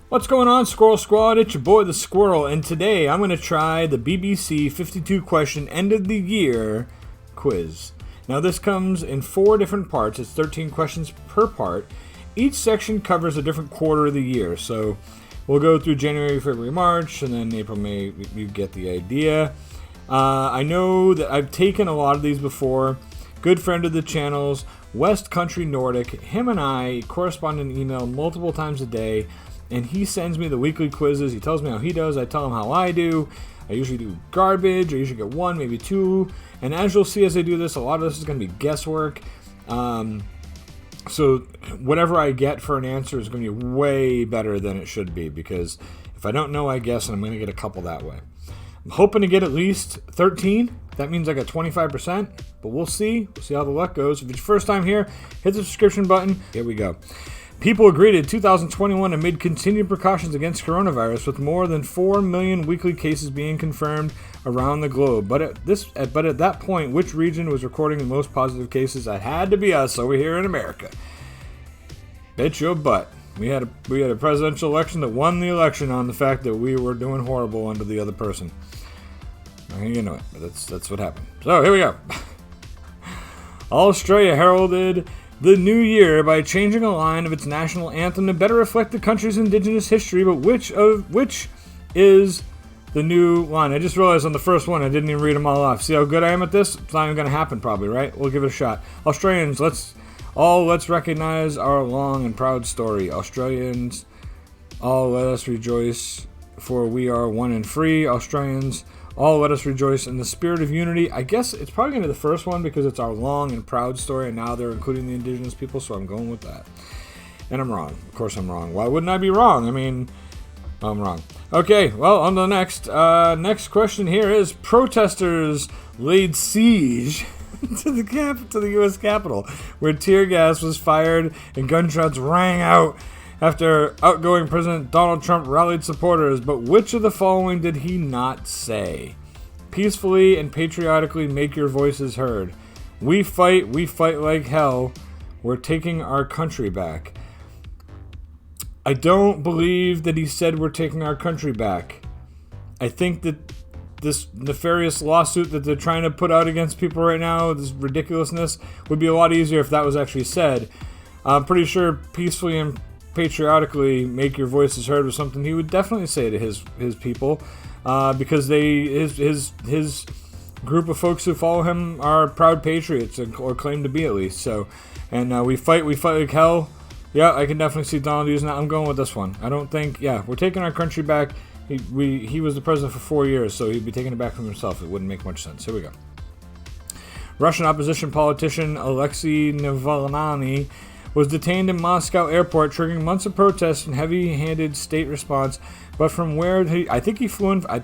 What's going on, Squirrel Squad? It's your boy, the Squirrel, and today I'm going to try the BBC 52 question end of the year quiz. Now this comes in 4 different parts. It's 13 questions per part. Each section covers a different quarter of the year. So we'll go through January, February, March, and then April, May. You get the idea. I know that I've taken a lot of these before. Good friend of the channel's West Country Nordic. Him and I correspond in email multiple times a day. And he sends me the weekly quizzes. He tells me how he does. I tell him how I do. I usually do garbage. I usually get 1, maybe 2. And as you'll see as I do this, a lot of this is going to be guesswork. So whatever I get for an answer is going to be way better than it should be. Because if I don't know, I guess, and I'm going to get a couple that way. I'm hoping to get at least 13. That means I got 25%. But we'll see. We'll see how the luck goes. If it's your first time here, hit the subscription button. Here we go. People agreed in 2021 amid continued precautions against coronavirus, with more than 4 million weekly cases being confirmed around the globe. But at that point, which region was recording the most positive cases? That had to be us over here in America. Bet your butt. We had a presidential election that won the election on the fact that we were doing horrible under the other person. You know it, but that's what happened. So here we go. Australia heralded the new year by changing a line of its national anthem to better reflect the country's indigenous history, but which is the new line? I just realized on the first one I didn't even read them all off. See how good I am at this? It's not even going to happen probably, right? We'll give it a shot. Australians, let's recognize our long and proud story. Australians, all let us rejoice, for we are one and free. Australians, all let us rejoice in the spirit of unity. I guess it's probably going to be the first one because it's our long and proud story, and now they're including the indigenous people, so I'm going with that. And I'm wrong. Of course I'm wrong. Why wouldn't I be wrong? I mean, I'm wrong. Okay, well, on to the next. Next question here is, protesters laid siege to the U.S. Capitol, where tear gas was fired and gunshots rang out after outgoing President Donald Trump rallied supporters. But which of the following did he not say? Peacefully and patriotically make your voices heard. We fight like hell. We're taking our country back. I don't believe that he said we're taking our country back. I think that this nefarious lawsuit that they're trying to put out against people right now, this ridiculousness, would be a lot easier if that was actually said. I'm pretty sure peacefully and patriotically make your voices heard was something he would definitely say to his people, because his group of folks who follow him are proud patriots, or claim to be at least. So, and we fight like hell. Yeah, I can definitely see Donald using that. I'm going with this one. I don't think. Yeah, we're taking our country back. He was the president for 4 years, so he'd be taking it back from himself. It wouldn't make much sense. Here we go. Russian opposition politician Alexei Navalny was detained in Moscow airport, triggering months of protests and heavy-handed state response. But from where I think he flew in. I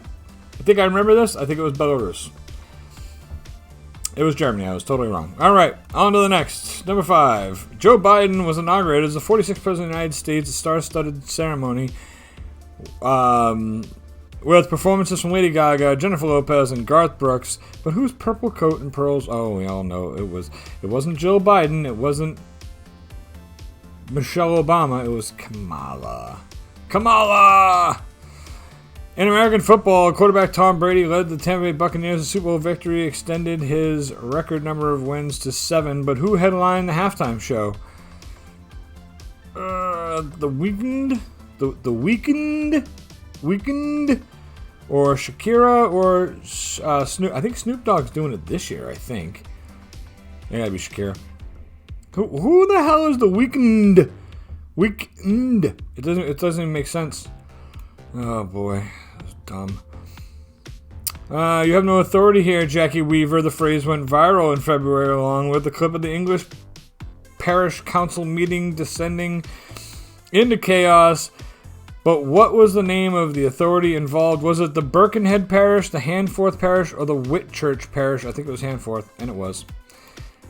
think I remember this. I think it was Belarus. It was Germany. I was totally wrong. All right, on to the next. Number 5. Joe Biden was inaugurated as the 46th president of the United States. A star-studded ceremony with performances from Lady Gaga, Jennifer Lopez, and Garth Brooks. But whose purple coat and pearls? Oh, we all know it wasn't Jill Biden. It wasn't Michelle Obama. It was Kamala. In American football, quarterback Tom Brady led the Tampa Bay Buccaneers to Super Bowl victory, extended his record number of wins to 7. But who headlined the halftime show? The Weeknd? The Weeknd? Or Shakira? Or Snoop? I think Snoop Dogg's doing it this year, I think. It gotta be Shakira. Who the hell is the Weeknd? It doesn't even make sense. Oh boy, that's dumb. You have no authority here, Jackie Weaver. The phrase went viral in February, along with the clip of the English Parish Council meeting descending into chaos. But what was the name of the authority involved? Was it the Birkenhead Parish, the Handforth Parish, or the Whitchurch Parish? I think it was Handforth, and it was.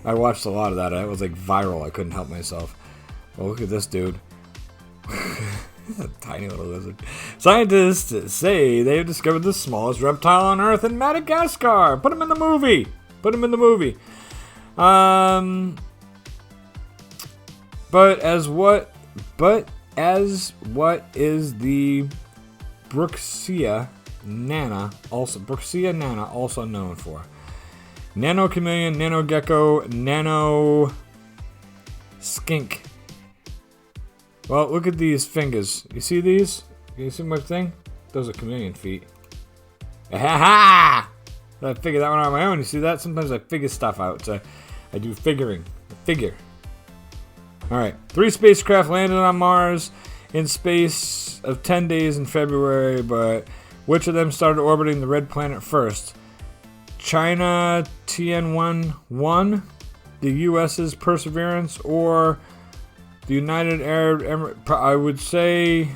I watched a lot of that. It was like viral. I couldn't help myself. Well, look at this dude. He's a tiny little lizard. Scientists say they've discovered the smallest reptile on Earth in Madagascar. Put him in the movie. But As what is the Brooksea nana, also known for? Nano chameleon, nano gecko, nano skink. Well, look at these fingers. You see these? Can you see my thing? Those are chameleon feet. Ha! I figured that one out on my own. You see that? Sometimes I figure stuff out. So I do figuring. Figure. Alright. 3 spacecraft landed on Mars in space of 10 days in February, but which of them started orbiting the red planet first? China Tianwen-1, the US's Perseverance, or the United Arab Emirates? I would say...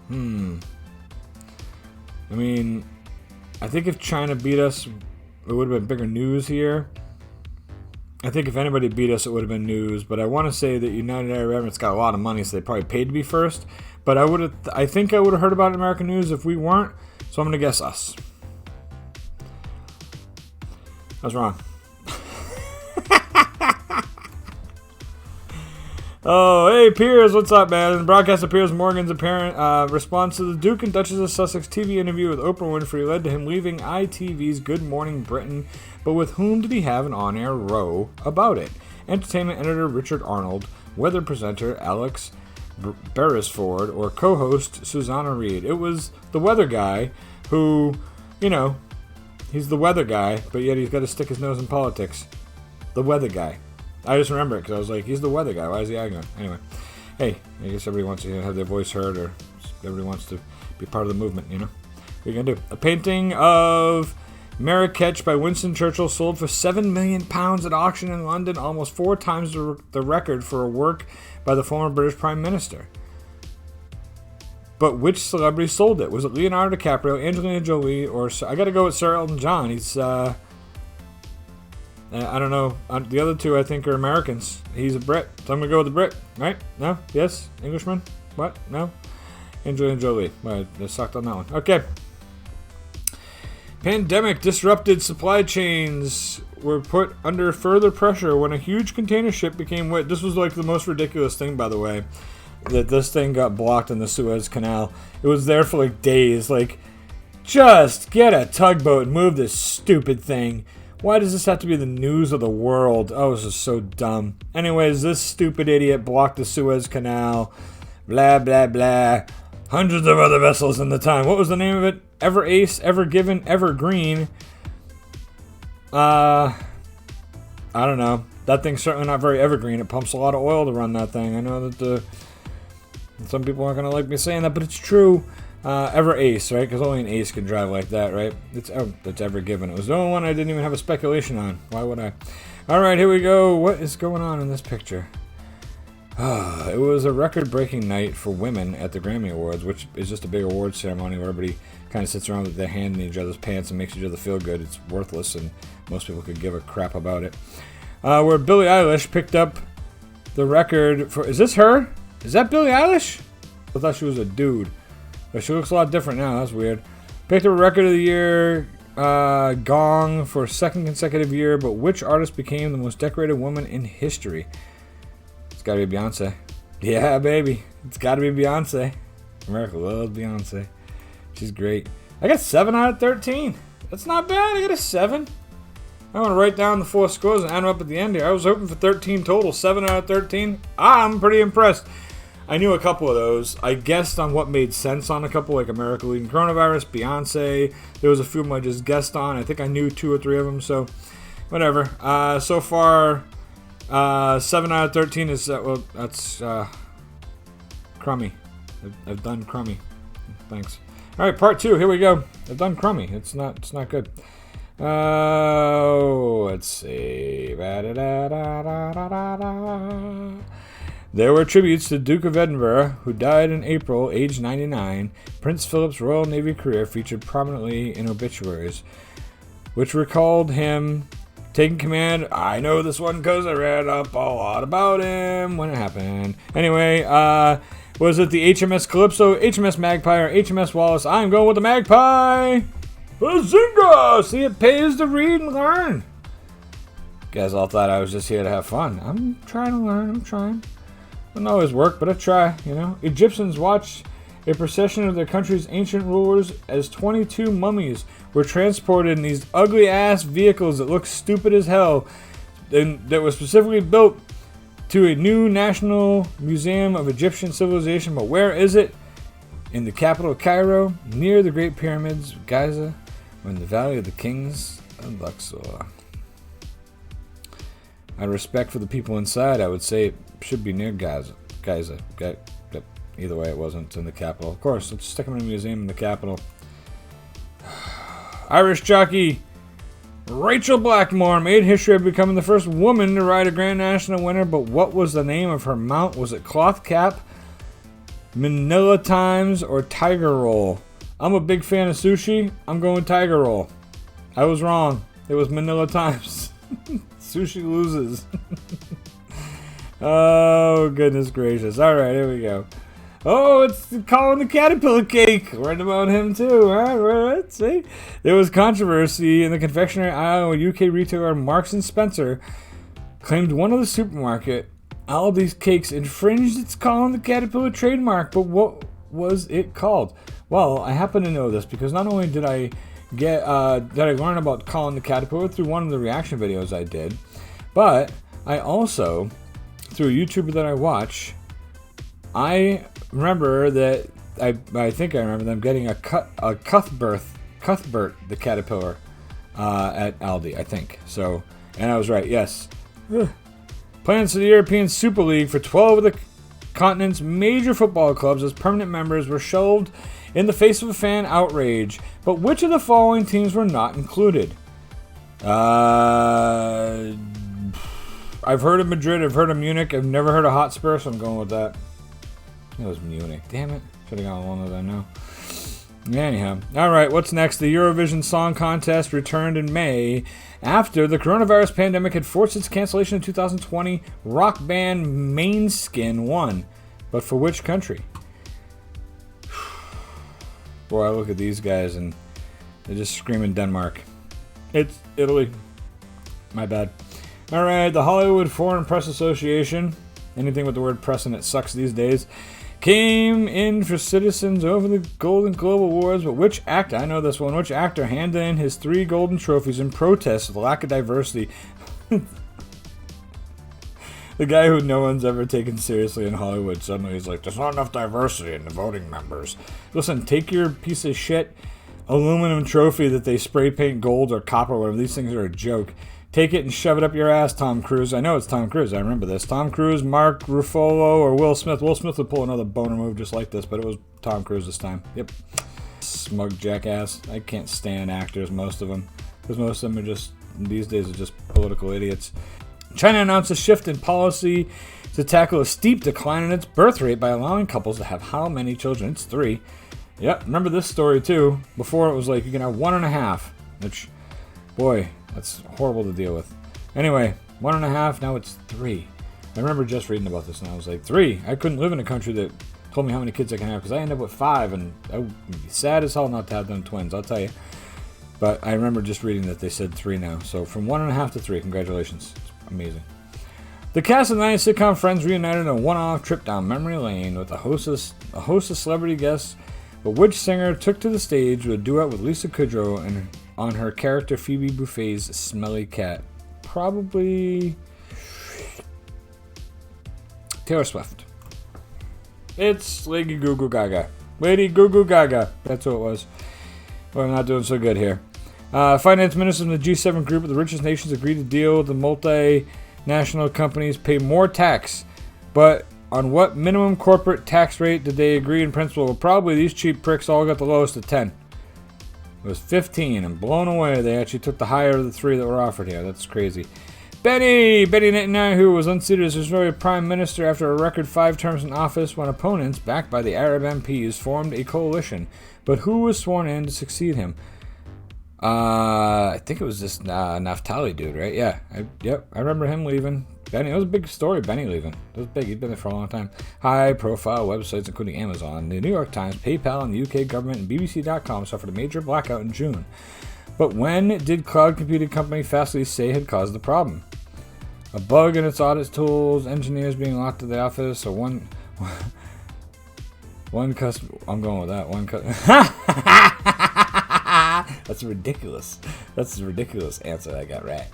I mean, I think if China beat us, it would have been bigger news here. I think if anybody beat us, it would have been news. But I want to say that United Arab Emirates got a lot of money, so they probably paid to be first. But I think I would have heard about American news if we weren't. So I'm gonna guess us. I was wrong. Oh, hey, Piers, what's up, man? The broadcast of Piers Morgan's apparent response to the Duke and Duchess of Sussex TV interview with Oprah Winfrey led to him leaving ITV's Good Morning Britain, but with whom did he have an on-air row about it? Entertainment editor Richard Arnold, weather presenter Alex Beresford, or co-host Susanna Reid. It was the weather guy who, you know, he's the weather guy, but yet he's got to stick his nose in politics. The weather guy. I just remember it because I was like, he's the weather guy. Why is he arguing? Anyway, hey, I guess everybody wants to have their voice heard, or everybody wants to be part of the movement, you know? What are you going to do? A painting of Marrakech by Winston Churchill sold for £7 million at auction in London, almost 4 times the record for a work by the former British Prime Minister. But which celebrity sold it? Was it Leonardo DiCaprio, Angelina Jolie, or... I got to go with Sir Elton John. He's, I don't know. The other two, I think, are Americans. He's a Brit, so I'm going to go with the Brit. Right? No? Yes? Englishman? What? No? Angelina Jolie. Well, I sucked on that one. Okay. Pandemic disrupted supply chains were put under further pressure when a huge container ship became wet. This was like the most ridiculous thing, by the way, that this thing got blocked in the Suez Canal. It was there for like days. Like, just get a tugboat and move this stupid thing. Why does this have to be the news of the world? Oh, this is so dumb. Anyways, this stupid idiot blocked the Suez Canal. Blah, blah, blah. Hundreds of other vessels in the time. What was the name of it? Ever Ace, Ever Given, Ever Green. I don't know. That thing's certainly not very evergreen. It pumps a lot of oil to run that thing. I know that some people aren't going to like me saying that, but it's true. Ever Ace, right? Because only an ace can drive like that, right? It's Ever Given. It was the only one I didn't even have a speculation on. Why would I? All right, here we go. What is going on in this picture? It was a record-breaking night for women at the Grammy Awards, which is just a big award ceremony where everybody kind of sits around with their hand in each other's pants and makes each other feel good. It's worthless, and most people could give a crap about it. Where Billie Eilish picked up the record for... Is this her? Is that Billie Eilish? I thought she was a dude. But she looks a lot different now. That's weird. Picked up a record of the year gong for a second consecutive year, but which artist became the most decorated woman in history? It's got to be Beyonce. Yeah, baby. It's got to be Beyonce. America loves Beyonce. She's great. I got 7 out of 13. That's not bad. I got a 7. I want to write down the 4 scores and add them up at the end here. I was hoping for 13 total. 7 out of 13. I'm pretty impressed. I knew a couple of those. I guessed on what made sense on a couple, like America leading coronavirus, Beyonce. There was a few of them I just guessed on. I think I knew 2 or 3 of them, so whatever. So far, 7 out of 13 is, well, that's crummy. I've done crummy. Thanks. All right, part 2. Here we go. I've done crummy. It's not good. Let's see. There were tributes to Duke of Edinburgh, who died in April, aged 99. Prince Philip's Royal Navy career featured prominently in obituaries, which recalled him taking command. I know this one because I read up a lot about him when it happened. Anyway, was it the HMS Calypso, HMS Magpie, or HMS Wallace? I'm going with the Magpie! Bazinga! See, it pays to read and learn. guys all thought I was just here to have fun. I'm trying to learn. I'm trying. Doesn't always work, but I try, you know. Egyptians watched a procession of their country's ancient rulers as 22 mummies were transported in these ugly-ass vehicles that look stupid as hell and that was specifically built to a new National Museum of Egyptian Civilization. But where is it? In the capital, Cairo, near the Great Pyramids of Giza, or in the Valley of the Kings of Luxor. Out of respect for the people inside, I would say it should be near Giza. Either way, it wasn't. It's in the capital. Of course, let's stick them in a museum in the capital. Irish jockey Rachel Blackmore made history of becoming the first woman to ride a Grand National winner, but what was the name of her mount? Was it Cloth Cap, Manila Times, or Tiger Roll? I'm a big fan of sushi. I'm going Tiger Roll. I was wrong. It was Manila Times. Sushi loses. Oh, goodness gracious. All right, here we go. Oh, it's Colin the Caterpillar Cake. Read about him too. Right. See? There was controversy in the confectionery aisle when UK retailer Marks & Spencer claimed one of the supermarket Aldi's cakes infringed its Colin the Caterpillar trademark. But what was it called? Well, I happen to know this because not only did I learn about Colin the Caterpillar through one of the reaction videos I did, but I also, through a YouTuber that I watch, I remember that I think I remember them getting a Cuthbert the Caterpillar at Aldi, I think. So, and I was right. Yes. Plans for the European Super League for 12 of the continent's major football clubs as permanent members were shelved in the face of a fan outrage. But which of the following teams were not included? I've heard of Madrid. I've heard of Munich. I've never heard of Hotspur, so I'm going with that. It was Munich. Damn it. Should have gone along with that now. Anyhow. Alright, what's next? The Eurovision Song Contest returned in May after the coronavirus pandemic had forced its cancellation in 2020. Rock band Måneskin won. But for which country? Boy, I look at these guys and they're just screaming Denmark. It's Italy. My bad. Alright, the Hollywood Foreign Press Association, anything with the word press in it sucks these days, came in for citizens over the Golden Globe Awards, but which actor, I know this one, which actor handed in his 3 golden trophies in protest of the lack of diversity? The guy who no one's ever taken seriously in Hollywood, suddenly he's like, there's not enough diversity in the voting members. Listen, take your piece of shit aluminum trophy that they spray paint gold or copper or whatever, these things are a joke. Take it and shove it up your ass, Tom Cruise. I know it's Tom Cruise. I remember this. Tom Cruise, Mark Ruffalo, or Will Smith. Will Smith would pull another boner move just like this, but it was Tom Cruise this time. Yep. Smug jackass. I can't stand actors, most of them. Because most of them are just, these days, are just political idiots. China announced a shift in policy to tackle a steep decline in its birth rate by allowing couples to have how many children? It's 3. Yep. Remember this story, too. Before it was like, you can have 1.5. Which, boy... that's horrible to deal with. Anyway, 1.5, now it's 3. I remember just reading about this and I was like, 3? I couldn't live in a country that told me how many kids I can have because I ended up with 5 and I would be sad as hell not to have them twins, I'll tell you. But I remember just reading that they said 3 now. So from 1.5 to 3, congratulations. It's amazing. The cast of the 90s sitcom Friends reunited on a one-off trip down memory lane with a host of celebrity guests. But which singer took to the stage with a duet with Lisa Kudrow and on her character Phoebe Buffay's Smelly Cat? Probably Taylor Swift. It's Lady Goo Goo Gaga. Lady Goo Goo Gaga. That's who it was. Well, I'm not doing so good here. Finance ministers from the G7 group of the richest nations agreed to deal with the multinational companies pay more tax. But on what minimum corporate tax rate did they agree in principle? Well, probably these cheap pricks all got the lowest of 10. It was 15, and blown away, they actually took the higher of the 3 that were offered here. That's crazy. Betty Netanyahu was unseated as Israeli prime minister after a record 5 terms in office when opponents, backed by the Arab MPs, formed a coalition. But who was sworn in to succeed him? I think it was this Naftali dude, right? Yeah. I remember him leaving. Benny, it was a big story, Benny leaving. It was big. He'd been there for a long time. High-profile websites, including Amazon, the New York Times, PayPal, and the UK government, and BBC.com suffered a major blackout in June. But when did cloud computing company Fastly say had caused the problem? A bug in its audit tools, engineers being locked to the office, or one customer. I'm going with that. One That's ridiculous. That's a ridiculous answer I got right.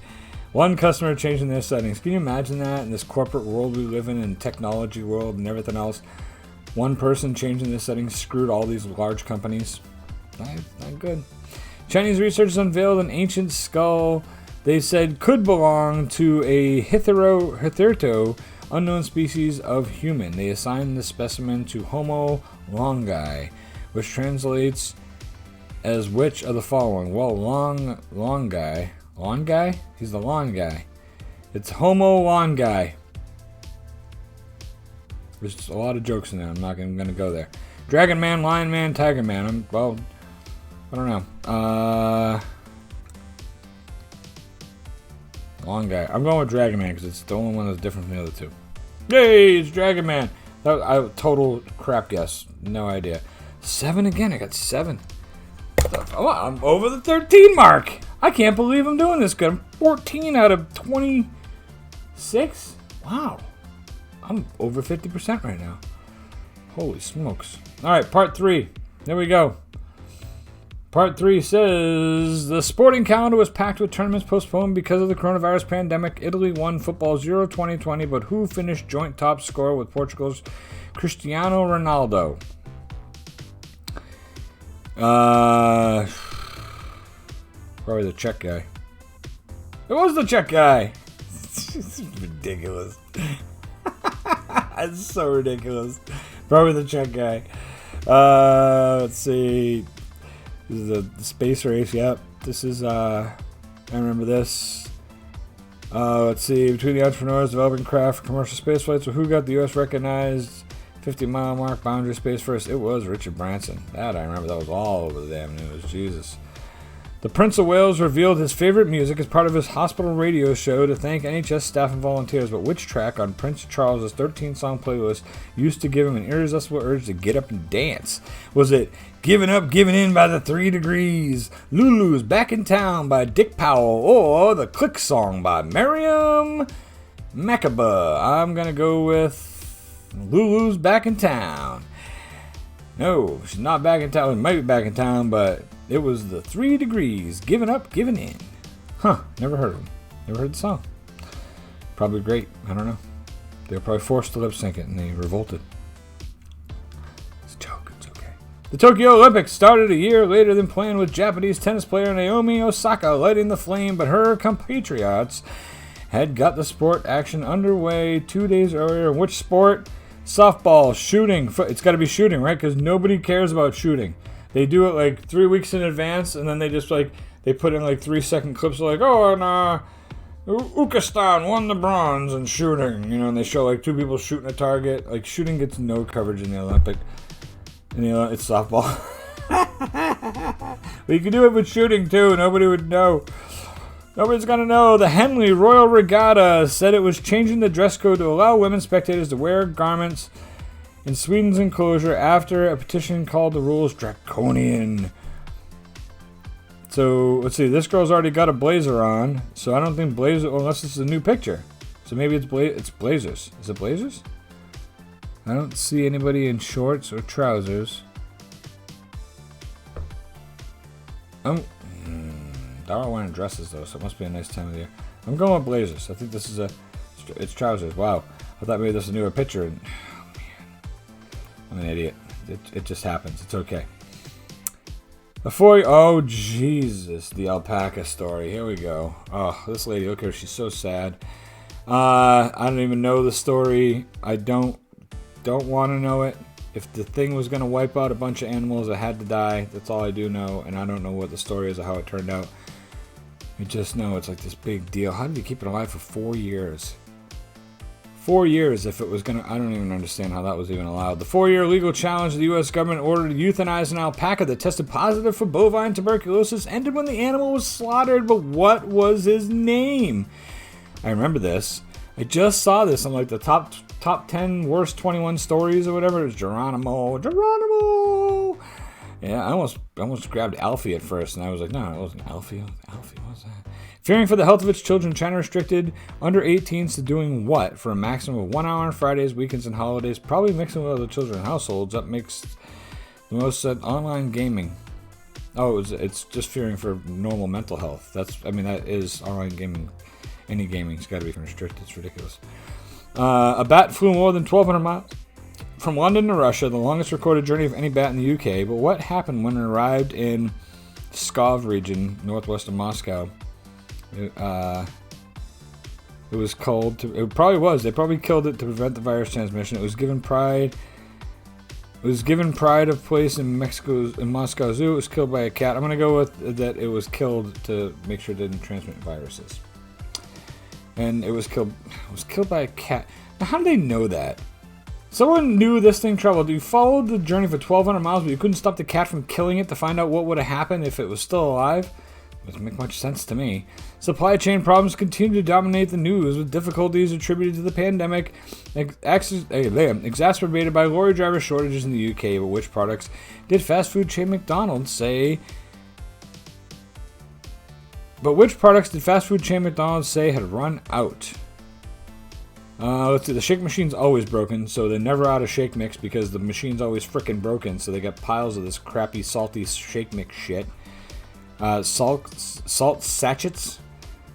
One customer changing their settings. Can you imagine that in this corporate world we live in technology world and everything else? One person changing their settings screwed all these large companies. Not good. Chinese researchers unveiled an ancient skull they said could belong to a hitherto unknown species of human. They assigned the specimen to Homo longi, which translates as which of the following? Well, long guy. Long guy? He's the long guy. It's Homo longi. There's a lot of jokes in there. I'm not even going to go there. Dragon Man, Lion Man, Tiger Man. I don't know. Long guy. I'm going with Dragon Man because it's the only one that's different from the other two. Yay, it's Dragon Man. Total crap guess. No idea. 7 again. I got 7. Oh, I'm over the 13 mark. I can't believe I'm doing this good. I'm 14 out of 26. Wow. I'm over 50% right now. Holy smokes. All right, part 3. There we go. Part 3 says, the sporting calendar was packed with tournaments postponed because of the coronavirus pandemic. Italy won Football's Euro 2020, but who finished joint top scorer with Portugal's Cristiano Ronaldo? Probably the Czech guy. It was the Czech guy. This is ridiculous. It's so ridiculous. Probably the Czech guy. Let's see. This is the space race. Yep. This is, I remember this. Let's see. Between the entrepreneurs developing craft for commercial space flights, who got the U.S. recognized 50-mile mark boundary space first? It was Richard Branson. That I remember. That was all over the damn news. Jesus. The Prince of Wales revealed his favorite music as part of his hospital radio show to thank NHS staff and volunteers. But which track on Prince Charles's 13-song playlist used to give him an irresistible urge to get up and dance? Was it Giving Up, Giving In by the 3 Degrees, Lulu's Back in Town by Dick Powell, or the Click Song by Miriam Makeba? I'm going to go with Lulu's Back in Town. No, she's not back in town. She might be back in town, but it was the 3 Degrees, Giving Up, Giving In. Huh, never heard of them. Never heard the song. Probably great. I don't know. They were probably forced to lip sync it and they revolted. It's a joke. It's okay. The Tokyo Olympics started a year later than planned with Japanese tennis player Naomi Osaka lighting the flame, but her compatriots had got the sport action underway 2 days earlier. Which sport? Softball, shooting. It's got to be shooting, right? Because nobody cares about shooting. They do it like 3 weeks in advance, and then they just they put in like 3-second clips like, oh, and Uzbekistan won the bronze in shooting, and they show like 2 people shooting a target. Like shooting gets no coverage in the Olympic. It's softball. But you can do it with shooting too. Nobody would know. Nobody's gonna know. The Henley Royal Regatta said it was changing the dress code to allow women spectators to wear garments in Sweden's enclosure after a petition called the rules draconian. So, let's see. This girl's already got a blazer on, so I don't think blazer, unless this is a new picture. So maybe it's blazers. Is it blazers? I don't see anybody in shorts or trousers. They're all wearing dresses though, so it must be a nice time of the year. I'm going with blazers. I think this is it's trousers. Wow. I thought maybe this was a newer picture. Oh, man. I'm an idiot. It just happens. It's okay. Oh, Jesus. The alpaca story. Here we go. Oh, this lady, look at her. She's so sad. I don't even know the story. I don't want to know it. If the thing was going to wipe out a bunch of animals that had to die, that's all I do know. And I don't know what the story is or how it turned out. I just know it's like this big deal. How did you keep it alive for 4 years? 4 years if it was going to... I don't even understand how that was even allowed. The 4-year legal challenge the U.S. government ordered to euthanize an alpaca that tested positive for bovine tuberculosis ended when the animal was slaughtered. But what was his name? I remember this. I just saw this on like the top 10 worst 21 stories or whatever. It was Geronimo. Yeah, I almost grabbed Alfie at first, and I was like, no, it wasn't Alfie. Alfie, what was that? Fearing for the health of its children, China restricted under 18s to doing what for a maximum of 1 hour on Fridays, weekends, and holidays, probably mixing with other children in households. That makes the most online gaming. Oh, it's just fearing for normal mental health. That is online gaming. Any gaming's got to be restricted. It's ridiculous. A bat flew more than 1,200 miles from London to Russia, the longest recorded journey of any bat in the UK. But what happened when it arrived in Pskov region, northwest of Moscow? It was cold. It probably was. They probably killed it to prevent the virus transmission. It was given pride. It was given pride of place in Moscow Zoo. It was killed by a cat. I'm gonna go with that. It was killed to make sure it didn't transmit viruses. And it was killed. It was killed by a cat. Now, how do they know that? Someone knew this thing traveled. You followed the journey for 1,200 miles, but you couldn't stop the cat from killing it to find out what would have happened if it was still alive? Doesn't make much sense to me. Supply chain problems continue to dominate the news, with difficulties attributed to the pandemic exacerbated by lorry driver shortages in the UK. But which products did fast food chain McDonald's say? Had run out? Let's see. The shake machine's always broken, so they're never out of shake mix because the machine's always frickin' broken. So they got piles of this crappy, salty shake mix shit. Salt sachets.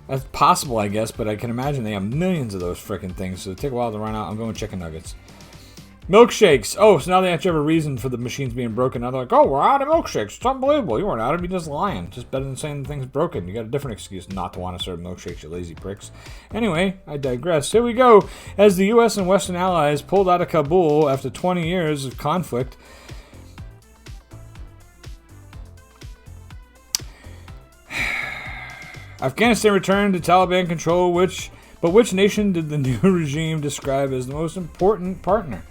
That's possible, I guess, but I can imagine they have millions of those frickin' things, so it'll take a while to run out. I'm going chicken nuggets. Milkshakes. Oh, so now they actually have a reason for the machines being broken. Now they're like, oh, we're out of milkshakes. It's unbelievable. You weren't out of them. You're just lying. Just better than saying the thing's broken. You got a different excuse not to want to serve milkshakes, you lazy pricks. Anyway, I digress. Here we go. As the U.S. and Western allies pulled out of Kabul after 20 years of conflict, Afghanistan returned to Taliban control, which nation did the new regime describe as the most important partner?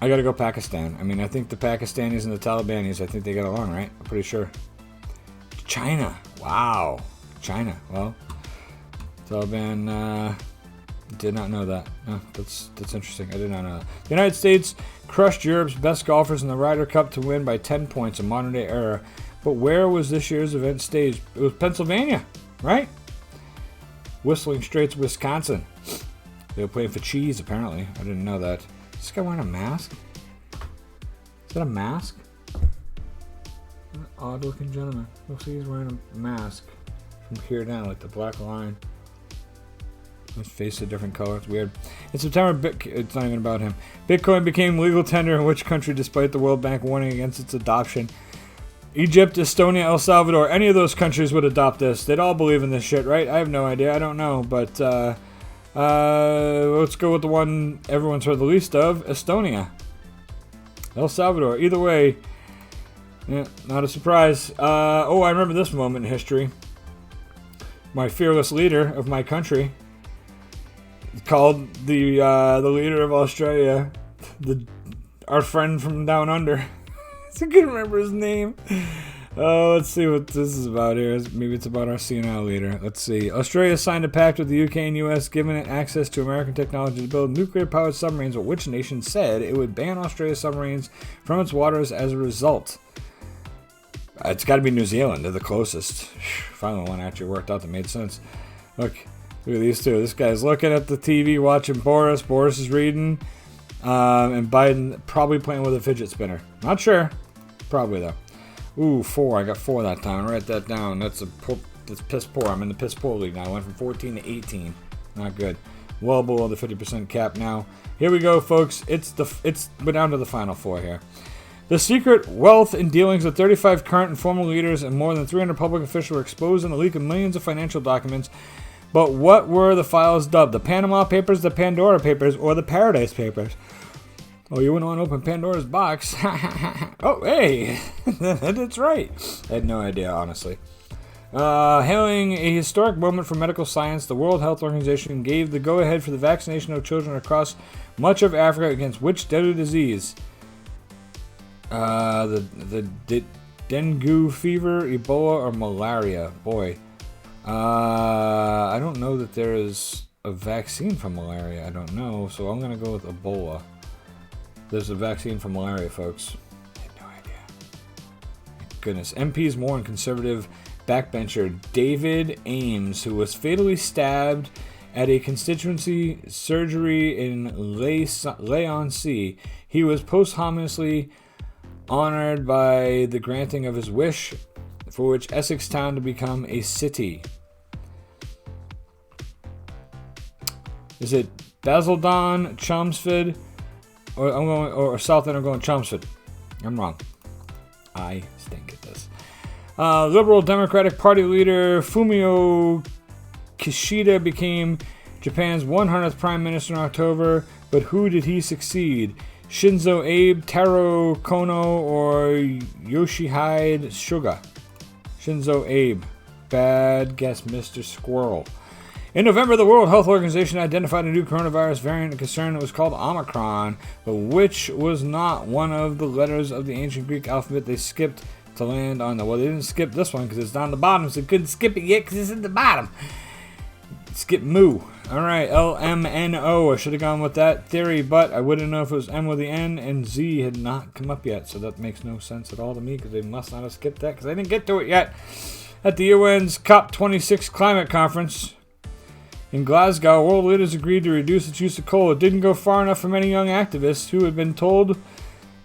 I gotta go Pakistan. I mean, I think the Pakistanis and the Talibanis, I think they got along, right? I'm pretty sure. China. Wow. China. Well, Taliban, did not know that. Oh, that's interesting. I did not know that. The United States crushed Europe's best golfers in the Ryder Cup to win by 10 points in modern day era. But where was this year's event staged? It was Pennsylvania, right? Whistling Straits, Wisconsin. They were playing for cheese, apparently. I didn't know that. Is this guy wearing a mask? Is that a mask? An odd-looking gentleman. Looks like he's wearing a mask from here down, like the black line. His face a different color. It's weird. In September, it's not even about him. Bitcoin became legal tender in which country, despite the World Bank warning against its adoption? Egypt, Estonia, El Salvador. Any of those countries would adopt this. They'd all believe in this shit, right? I have no idea. I don't know. But let's go with the one everyone's heard the least of. Estonia. El Salvador. Either way, yeah, not a surprise. Oh, I remember this moment in history. My fearless leader of my country called the leader of Australia our friend from down under. I couldn't remember his name. Oh, let's see what this is about here. Maybe it's about our CNL leader. Let's see. Australia signed a pact with the UK and US, giving it access to American technology to build nuclear-powered submarines, but which nation said it would ban Australia's submarines from its waters as a result? It's got to be New Zealand. They're the closest. Finally, one actually worked out that made sense. Look at these two. This guy's looking at the TV, watching Boris. Boris is reading. And Biden probably playing with a fidget spinner. Not sure. Probably, though. Ooh, 4. I got 4 that time. Write that down. That's piss poor. I'm in the piss poor league now. I went from 14 to 18. Not good. Well below the 50% cap now. Here we go, folks. We're down to the final 4 here. The secret wealth and dealings of 35 current and former leaders and more than 300 public officials were exposed in the leak of millions of financial documents. But what were the files dubbed? The Panama Papers, the Pandora Papers, or the Paradise Papers? Oh, you wouldn't want to open Pandora's box. Oh, hey. That's right. I had no idea, honestly. Hailing a historic moment for medical science, the World Health Organization gave the go-ahead for the vaccination of children across much of Africa against which deadly disease? The dengue fever, Ebola, or malaria? Boy. I don't know that there is a vaccine for malaria. I don't know, so I'm going to go with Ebola. There's a vaccine for malaria, folks. goodness. MPs mourn conservative backbencher David Ames, who was fatally stabbed at a constituency surgery in Leigh-on-Sea. He was posthumously honored by the granting of his wish for which Essex Town to become a city. Is it Basildon, Chelmsford, or Southend? I'm going Chelmsford. I'm wrong. I stink at this. Liberal Democratic Party leader Fumio Kishida became Japan's 100th prime minister in October, but who did he succeed? Shinzo Abe, Taro Kono, or Yoshihide Suga? Shinzo Abe. Bad guess, Mr. Squirrel. In November, the World Health Organization identified a new coronavirus variant of concern that was called Omicron, but which was not one of the letters of the ancient Greek alphabet they skipped to land on the... Well, they didn't skip this one because it's down the bottom, so they couldn't skip it yet because it's at the bottom. Skip Moo. All right, LMNO. I should have gone with that theory, but I wouldn't know if it was M with the N, and Z had not come up yet, so that makes no sense at all to me because they must not have skipped that because I didn't get to it yet. At the UN's COP26 climate conference in Glasgow, world leaders agreed to reduce its use of coal. It didn't go far enough for many young activists who had been told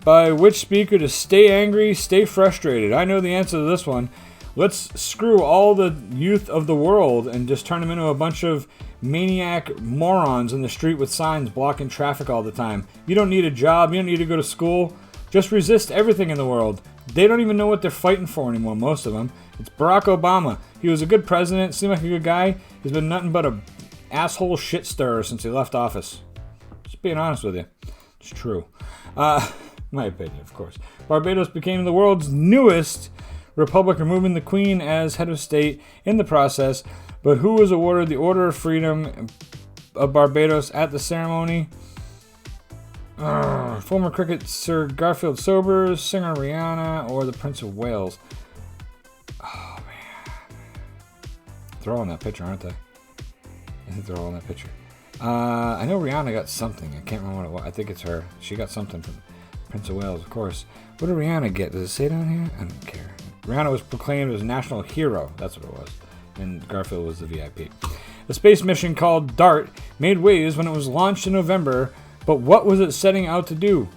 by which speaker to stay angry, stay frustrated. I know the answer to this one. Let's screw all the youth of the world and just turn them into a bunch of maniac morons in the street with signs blocking traffic all the time. You don't need a job. You don't need to go to school. Just resist everything in the world. They don't even know what they're fighting for anymore, most of them. It's Barack Obama. He was a good president, seemed like a good guy. He's been nothing but a asshole shit stirrer since he left office. Just being honest with you. It's true. My opinion, of course. Barbados became the world's newest republic, removing the Queen as head of state in the process. But who was awarded the Order of Freedom of Barbados at the ceremony? Former cricket Sir Garfield Sobers, singer Rihanna, or the Prince of Wales? Oh, man. They're all in that picture, aren't they? I think they're all in that picture. I know Rihanna got something. I can't remember what it was. I think it's her. She got something from Prince of Wales, of course. What did Rihanna get? Does it say down here? I don't care. Rihanna was proclaimed as a national hero. That's what it was. And Garfield was the VIP. A space mission called DART made waves when it was launched in November, but what was it setting out to do?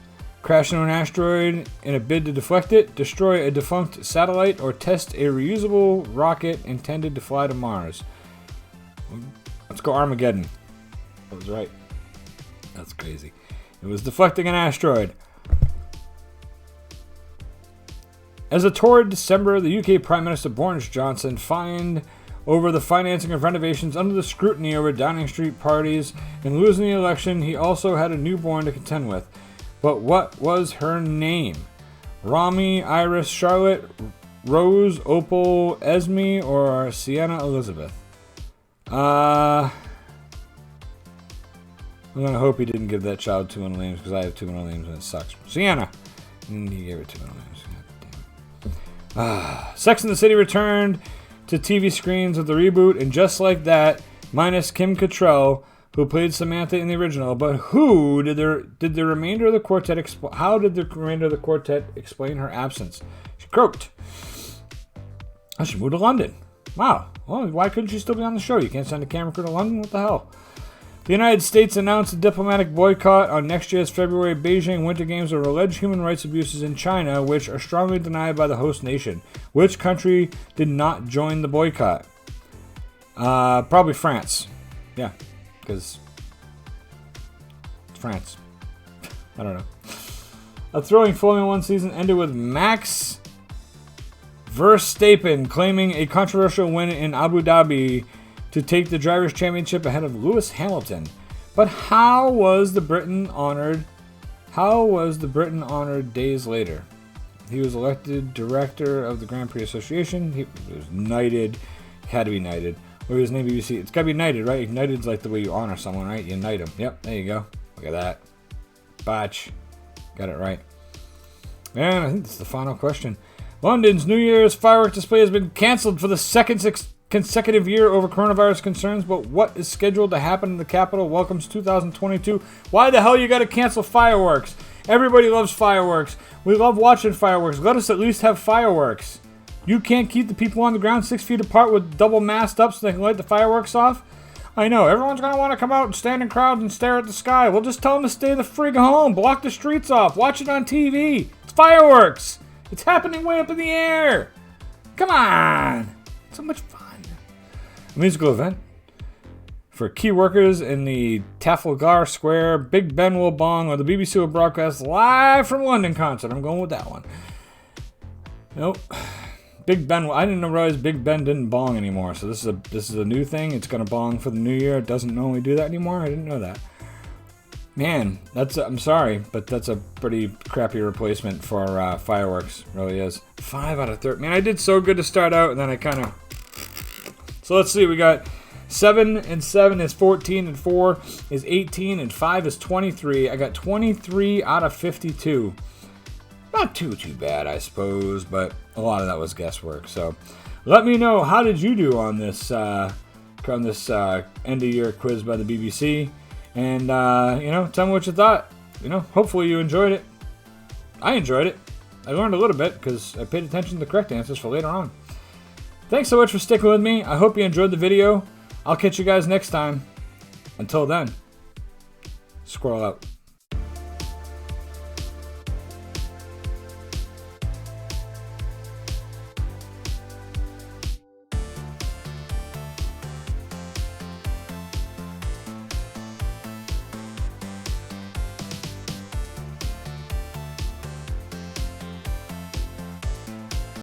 Crash into an asteroid in a bid to deflect it, destroy a defunct satellite, or test a reusable rocket intended to fly to Mars? Let's go Armageddon. I was right. That's crazy. It was deflecting an asteroid. As a torrid December, the UK Prime Minister Boris Johnson fined over the financing of renovations under the scrutiny over Downing Street parties, and losing the election, he also had a newborn to contend with. But what was her name? Rami, Iris, Charlotte, Rose, Opal, Esme, or Sienna Elizabeth? I'm gonna hope he didn't give that child two middle names because I have two middle names and it sucks. Sienna! And he gave her two middle names. Sex and the City returned to TV screens with the reboot, and just like that, minus Kim Cattrall, who played Samantha in the original. But who did the remainder of the quartet how did the remainder of the quartet explain her absence? She croaked. She moved to London. Wow. Well, why couldn't she still be on the show? You can't send a camera crew to London? What the hell? The United States announced a diplomatic boycott on next year's February Beijing Winter Games over alleged human rights abuses in China, which are strongly denied by the host nation. Which country did not join the boycott? Probably France. Yeah, because it's France. I don't know. A thrilling Formula One season ended with Max Verstappen claiming a controversial win in Abu Dhabi to take the Drivers' Championship ahead of Lewis Hamilton. But how was the Briton honored days later? He was elected director of the Grand Prix Association. He was knighted. Had to be knighted. Or his name BBC. It's got to be knighted, right? Knighted's like the way you honor someone, right? You knight him. Yep, there you go. Look at that. Botch. Got it right. And I think this is the final question. London's New Year's fireworks display has been cancelled for the second consecutive year over coronavirus concerns, but what is scheduled to happen in the capital welcomes 2022? Why the hell you gotta cancel fireworks? Everybody loves fireworks. We love watching fireworks. Let us at least have fireworks. You can't keep the people on the ground 6 feet apart with double masked up so they can light the fireworks off? I know, everyone's going to want to come out and stand in crowds and stare at the sky. We'll just tell them to stay the frig home. Block the streets off. Watch it on TV. It's fireworks. It's happening way up in the air. Come on. So much fun. A musical event for key workers in the Trafalgar Square. Big Ben will bong, or the BBC will broadcast live from London concert. I'm going with that one. Nope. Big Ben. I didn't realize Big Ben didn't bong anymore. So this is a new thing. It's gonna bong for the new year. It doesn't normally do that anymore. I didn't know that. Man, I'm sorry, but that's a pretty crappy replacement for fireworks. It really is. 5 out of 30. Man, I did so good to start out, and then I kind of. So let's see. We got 7 and 7 is 14, and 4 is 18, and 5 is 23. I got 23 out of 52. Not too bad, I suppose, but a lot of that was guesswork. So let me know, how did you do on this end of year quiz by the BBC? And tell me what you thought. Hopefully you enjoyed it. I enjoyed it. I learned a little bit because I paid attention to the correct answers for later on. Thanks so much for sticking with me. I hope you enjoyed the video. I'll catch you guys next time. Until then, squirrel out.